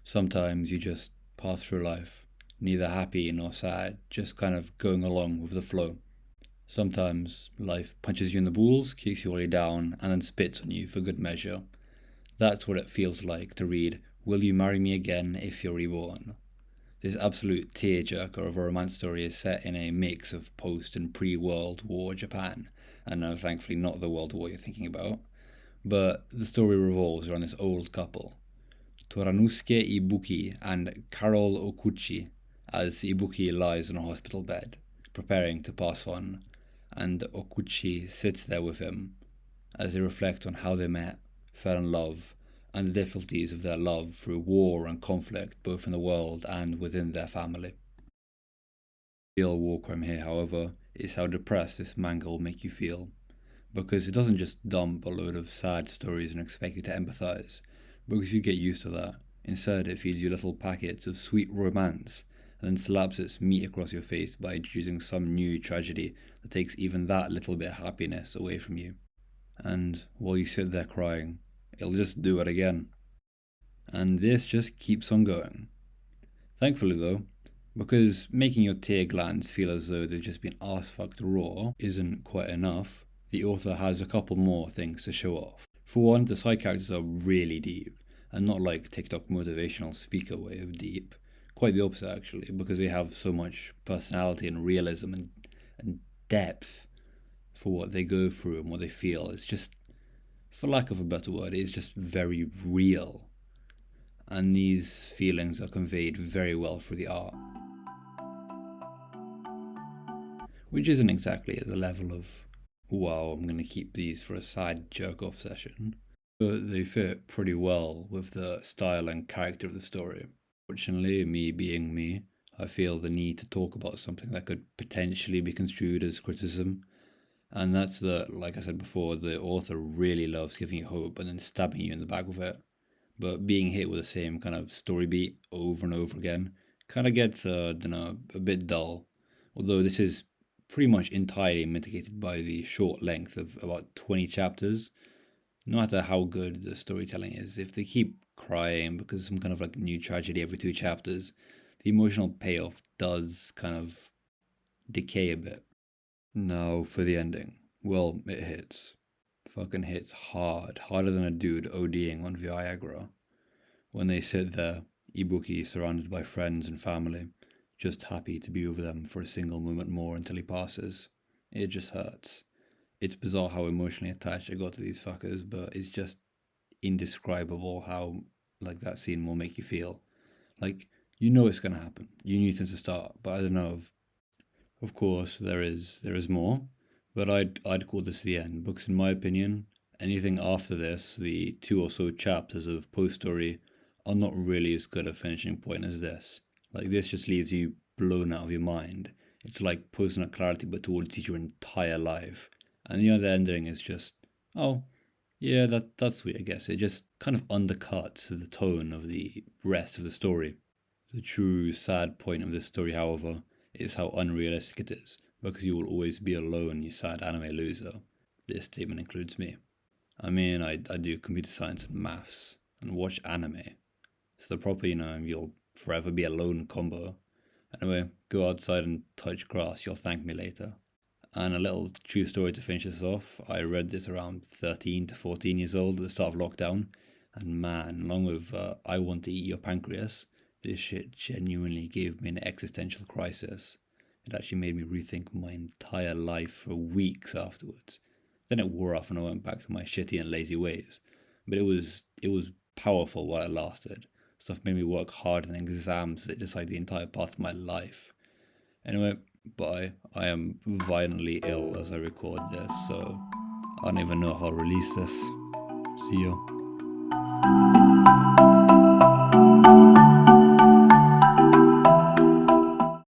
Sometimes you just pass through life, neither happy nor sad, just kind of going along with the flow. Sometimes life punches you in the balls, kicks you all the way down, and then spits on you for good measure. That's what it feels like to read Will You Marry Me Again If You're Reborn? This absolute tearjerker of a romance story is set in a mix of post and pre-World War Japan, and thankfully not the World War you're thinking about. But the story revolves around this old couple, Toranusuke Ibuki and Carol Okuchi, as Ibuki lies on a hospital bed, preparing to pass on, and Okuchi sits there with him as they reflect on how they met, fell in love, and the difficulties of their love through war and conflict both in the world and within their family. The real war crime here, however, is how depressed this manga will make you feel, because it doesn't just dump a load of sad stories and expect you to empathise, because you get used to that. Instead, it feeds you little packets of sweet romance, and then slaps its meat across your face by introducing some new tragedy that takes even that little bit of happiness away from you. And while you sit there crying, it'll just do it again. And this just keeps on going. Thankfully though, because making your tear glands feel as though they've just been arse-fucked raw isn't quite enough, the author has a couple more things to show off. For one, the side characters are really deep, and not like TikTok motivational speaker way of deep. Quite the opposite actually, because they have so much personality and realism and depth for what they go through and what they feel. It's just, for lack of a better word, it's just very real. And these feelings are conveyed very well through the art. Which isn't exactly at the level of, wow, I'm going to keep these for a side jerk-off session. But they fit pretty well with the style and character of the story. Fortunately, me being me, I feel the need to talk about something that could potentially be construed as criticism. And that's that, like I said before, the author really loves giving you hope and then stabbing you in the back with it. But being hit with the same kind of story beat over and over again kind of gets, a bit dull. Although this is pretty much entirely mitigated by the short length of about 20 chapters. No matter how good the storytelling is, if they keep crying because of some kind of like new tragedy every 2 chapters, the emotional payoff does kind of decay a bit. Now for the ending. Well, it hits. Fucking hits hard. Harder than a dude ODing on Viagra. When they sit there, Ibuki surrounded by friends and family, just happy to be with them for a single moment more until he passes. It just hurts. It's bizarre how emotionally attached I got to these fuckers, but it's just indescribable how, like, that scene will make you feel. Like, you know it's gonna happen. You knew since the start, but I don't know. Of course, there is more, but I'd call this the end, because in my opinion, anything after this, the 2 or so chapters of post-story, are not really as good a finishing point as this. Like, this just leaves you blown out of your mind. It's like post-nut clarity, but towards your entire life. And the other ending is just, oh, yeah, that's sweet, I guess. It just kind of undercuts the tone of the rest of the story. The true sad point of this story, however, is how unrealistic it is, because you will always be alone, you sad anime loser. This statement includes me. I mean, I do computer science and maths, and watch anime. So the proper, you'll forever be alone combo. Anyway, go outside and touch grass, you'll thank me later. And a little true story to finish this off, I read this around 13 to 14 years old at the start of lockdown, and man, along with I Want to Eat Your Pancreas, this shit genuinely gave me an existential crisis. It actually made me rethink my entire life for weeks afterwards. Then it wore off and I went back to my shitty and lazy ways. But it was powerful while it lasted. Stuff made me work hard in exams that decide the entire path of my life. Anyway, bye. I am violently ill as I record this, so I don't even know how to release this. See ya.